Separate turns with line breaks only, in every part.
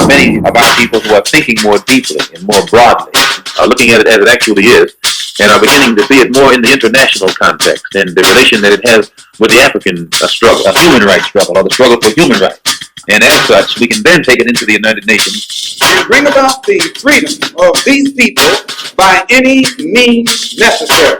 many of our people who are thinking more deeply and more broadly, looking at it as it actually is, and are beginning to see it more in the international context and the relation that it has with the African struggle, a human rights struggle, or the struggle for human rights. And as such, we can then take it into the United Nations
and bring about the freedom of these people by any means necessary.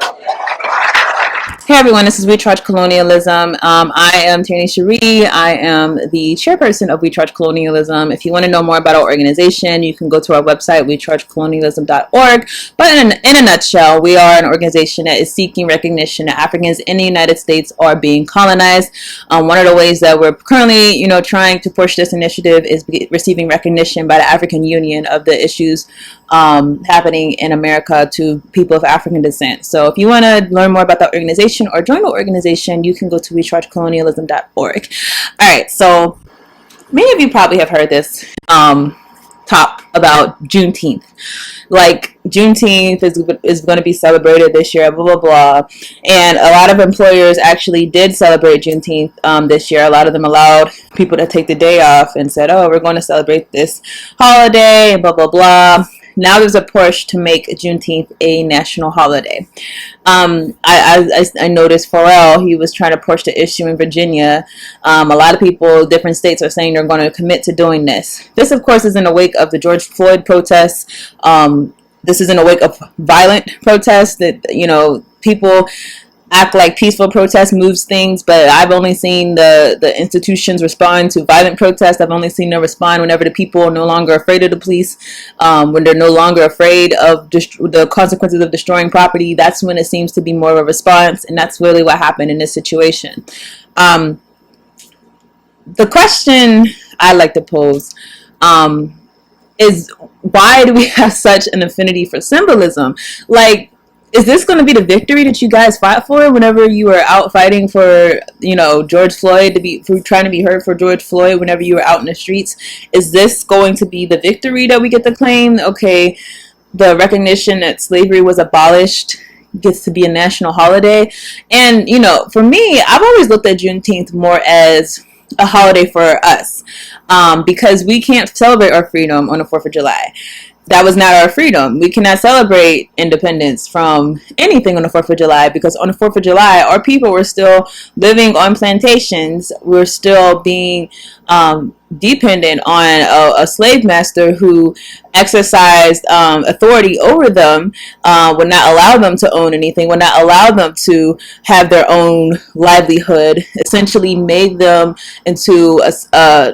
Hey everyone, this is We Charge Colonialism. I am Tierney Cherie. I am the chairperson of We Charge Colonialism. If you want to know more about our organization, you can go to our website, wechargecolonialism.org. But in a nutshell, we are an organization that is seeking recognition that Africans in the United States are being colonized. One of the ways that we're currently, trying to push this initiative is receiving recognition by the African Union of the issues happening in America to people of African descent. So if you want to learn more about that organization or join the organization, you can go to wechargecolonialism.org. All right, so many of you probably have heard this talk about Juneteenth. Like, Juneteenth is going to be celebrated this year, blah, blah, blah. And a lot of employers actually did celebrate Juneteenth this year. A lot of them allowed people to take the day off and said, oh, we're going to celebrate this holiday, blah, blah, blah. Now there's a push to make Juneteenth a national holiday. I noticed Pharrell, he was trying to push the issue in Virginia. A lot of people, different states, are saying they're going to commit to doing this. This, of course, is in the wake of the George Floyd protests. This is in the wake of violent protests that, people act like peaceful protest moves things, but I've only seen the institutions respond to violent protests. I've only seen them respond whenever the people are no longer afraid of the police, when they're no longer afraid of the consequences of destroying property. That's when it seems to be more of a response, and that's really what happened in this situation. The question I like to pose is, why do we have such an affinity for symbolism? Like, is this going to be the victory that you guys fought for whenever you were out fighting for, George Floyd, for trying to be heard for George Floyd whenever you were out in the streets? Is this going to be the victory that we get to claim? Okay, the recognition that slavery was abolished gets to be a national holiday. And, for me, I've always looked at Juneteenth more as a holiday for us, because we can't celebrate our freedom on the 4th of July. That was not our freedom. We cannot celebrate independence from anything on the 4th of July, because on the 4th of July, our people were still living on plantations. We're still being dependent on a slave master who exercised authority over them, would not allow them to own anything, would not allow them to have their own livelihood, essentially made them into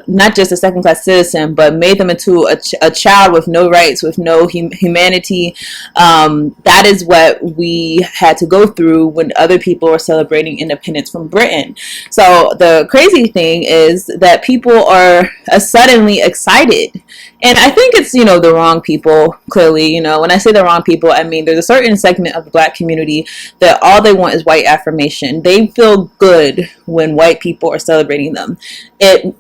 not just a second-class citizen, but made them into a child with no rights, with no humanity. That is what we had to go through when other people were celebrating independence from Britain. So the crazy thing is that people are suddenly excited. And I think it's, the wrong people, clearly. When I say the wrong people, I mean there's a certain segment of the Black community that all they want is white affirmation. They feel good when white people are celebrating them. It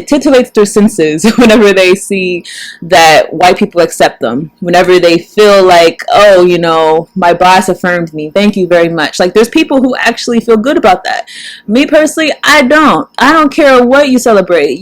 titillates their senses whenever they see that white people accept them. Whenever they feel like, oh, my boss affirmed me. Thank you very much. Like, there's people who actually feel good about that. Me personally, I don't. I don't care what you celebrate.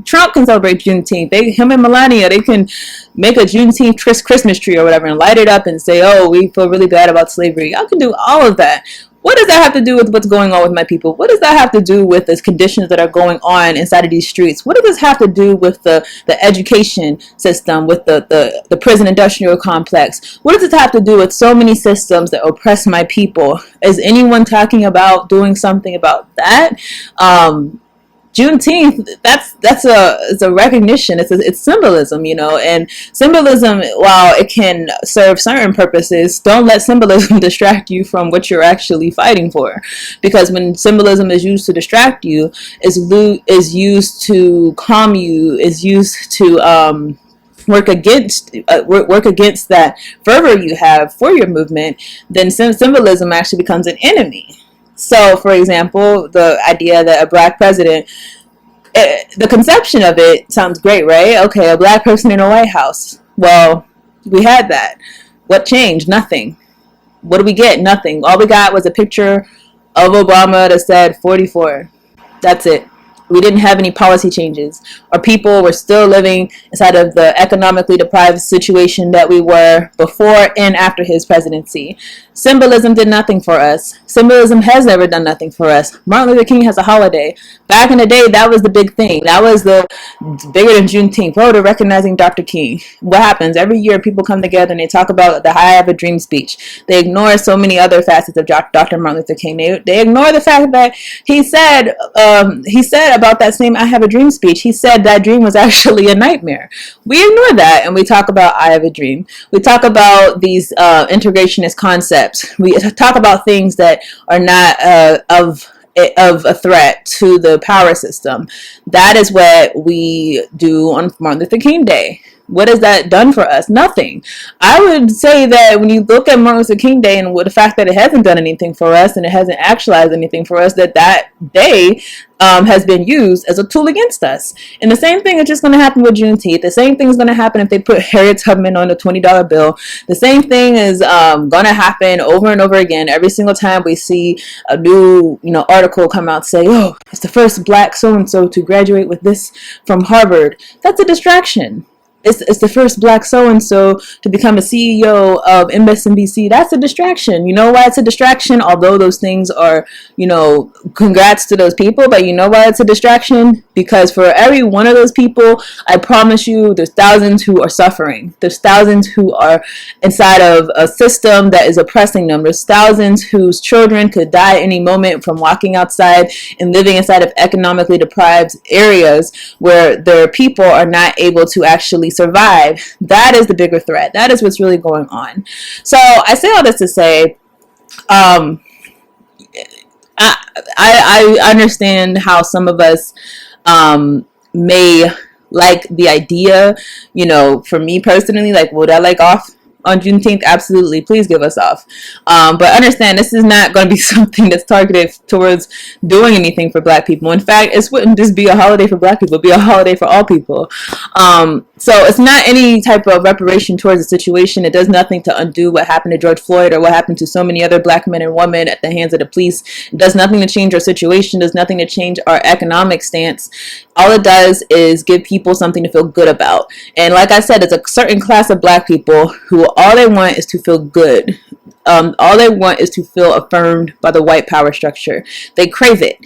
Trump can celebrate Juneteenth. Him and Melania, they can make a Juneteenth Christmas tree or whatever and light it up and say, oh, we feel really bad about slavery. Y'all can do all of that. What does that have to do with what's going on with my people? What does that have to do with the conditions that are going on inside of these streets? What does this have to do with the education system, with the prison industrial complex? What does this have to do with so many systems that oppress my people? Is anyone talking about doing something about that? Juneteenth, that's a recognition. It's symbolism, and symbolism, while it can serve certain purposes, don't let symbolism distract you from what you're actually fighting for. Because when symbolism is used to distract you, is used to calm you, is used to work against that fervor you have for your movement, then symbolism actually becomes an enemy. So, for example, the idea that a Black president, the conception of it sounds great, right? Okay, a Black person in a White House. Well, we had that. What changed? Nothing. What do we get? Nothing. All we got was a picture of Obama that said 44. That's it. we didn't have any policy changes. Our people were still living inside of the economically deprived situation that we were before and after his presidency. Symbolism did nothing for us. Symbolism has never done nothing for us. Martin Luther King has a holiday. Back in the day, that was the big thing. That was the bigger than Juneteenth. Oh, they're recognizing Dr. King. What happens? Every year, people come together and they talk about the I Have a Dream speech. They ignore so many other facets of Dr. Martin Luther King. They ignore the fact that he said about that same I Have a Dream speech, he said that dream was actually a nightmare. We ignore that and we talk about I Have a Dream. We talk about these integrationist concepts. We talk about things that are not of a threat to the power system. That is what we do on Martin Luther King Day. What has that done for us? Nothing. I would say that when you look at Martin Luther King Day and the fact that it hasn't done anything for us and it hasn't actualized anything for us, that day has been used as a tool against us. And the same thing is just going to happen with Juneteenth. The same thing is going to happen if they put Harriet Tubman on the $20 bill. The same thing is going to happen over and over again. Every single time we see a new article come out say, oh, it's the first black so-and-so to graduate with this from Harvard. That's a distraction. It's the first black so-and-so to become a CEO of MSNBC. That's a distraction. You know why it's a distraction? Although those things are, congrats to those people, but you know why it's a distraction? Because for every one of those people, I promise you, there's thousands who are suffering. There's thousands who are inside of a system that is oppressing them. There's thousands whose children could die any moment from walking outside and living inside of economically deprived areas where their people are not able to actually survive. That is the bigger threat. That is what's really going on. So I say all this to say, I understand how some of us may like the idea, for me personally, like, would I like off on Juneteenth? Absolutely. Please give us off. But understand, this is not going to be something that's targeted towards doing anything for black people. In fact, it wouldn't just be a holiday for black people. It'd be a holiday for all people. So it's not any type of reparation towards the situation. It does nothing to undo what happened to George Floyd or what happened to so many other black men and women at the hands of the police. It does nothing to change our situation. It does nothing to change our economic stance. All it does is give people something to feel good about. And like I said, it's a certain class of black people who all they want is to feel good. All they want is to feel affirmed by the white power structure. They crave it.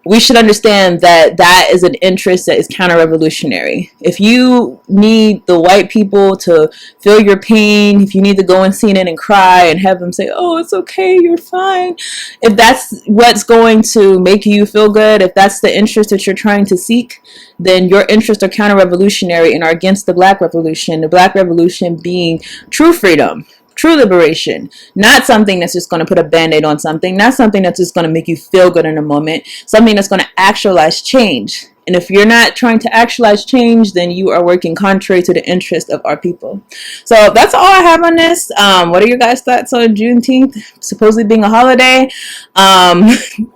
We should understand that that is an interest that is counter-revolutionary. If you need the white people to feel your pain, if you need to go and CNN and cry and have them say, oh, it's okay, you're fine. If that's what's going to make you feel good, if that's the interest that you're trying to seek, then your interests are counter-revolutionary and are against the black revolution. The black revolution being true freedom, true liberation, not something that's just going to put a band-aid on something, not something that's just going to make you feel good in a moment, something that's going to actualize change. And if you're not trying to actualize change, then you are working contrary to the interest of our people. So that's all I have on this. What are your guys' thoughts on Juneteenth supposedly being a holiday?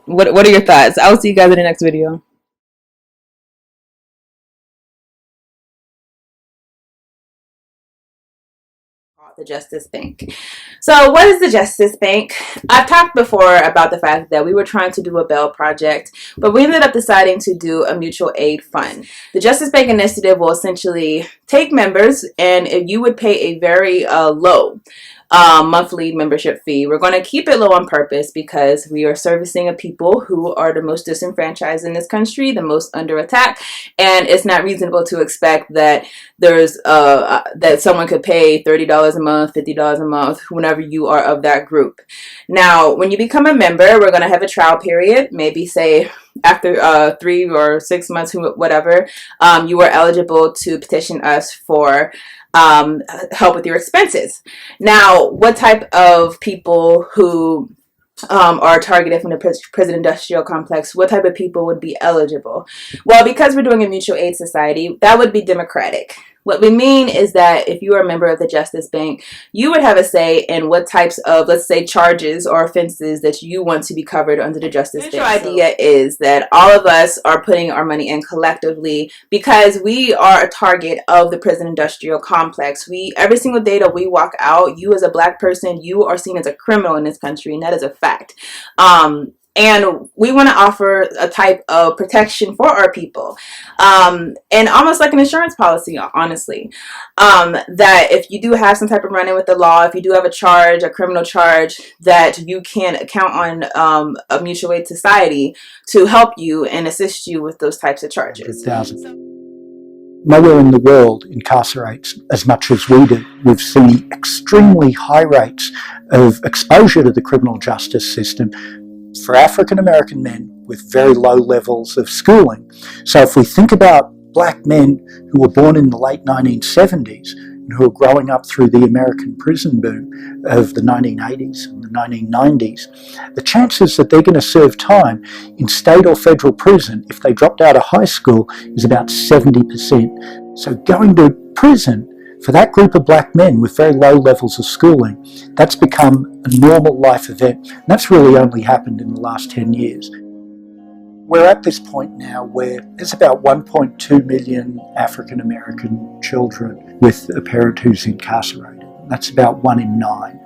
What are your thoughts? I will see you guys in the next video. The Justice Bank. So what is the Justice Bank? I've talked before about the fact that we were trying to do a bail project, but we ended up deciding to do a mutual aid fund. The Justice Bank initiative will essentially take members, and if you would pay a very low monthly membership fee. We're going to keep it low on purpose because we are servicing a people who are the most disenfranchised in this country, the most under attack, and it's not reasonable to expect that there's that someone could pay $30 a month, $50 a month, whenever you are of that group. Now, when you become a member, we're going to have a trial period, maybe say after 3 or 6 months, whatever, you are eligible to petition us for help with your expenses. Now, what type of people who are targeted from the prison industrial complex, what type of people would be eligible? Well, because we're doing a mutual aid society, that would be democratic. What we mean is that if you are a member of the Justice Bank, you would have a say in what types of, let's say, charges or offenses that you want to be covered under the Justice Bank. The idea is that all of us are putting our money in collectively because we are a target of the prison industrial complex. Every single day that we walk out, you as a black person, you are seen as a criminal in this country, and that is a fact. And we want to offer a type of protection for our people, and almost like an insurance policy, honestly, that if you do have some type of run-in with the law, if you do have a charge, a criminal charge, that you can count on a mutual aid society to help you and assist you with those types of charges.
Nowhere in the world incarcerates as much as we do. We've seen extremely high rates of exposure to the criminal justice system for African American men with very low levels of schooling. So if we think about black men who were born in the late 1970s and who are growing up through the American prison boom of the 1980s and the 1990s, the chances that they're going to serve time in state or federal prison if they dropped out of high school is about 70%. So going to prison for that group of black men with very low levels of schooling, that's become a normal life event. And that's really only happened in the last 10 years. We're at this point now where there's about 1.2 million African American children with a parent who's incarcerated. That's about 1 in 9.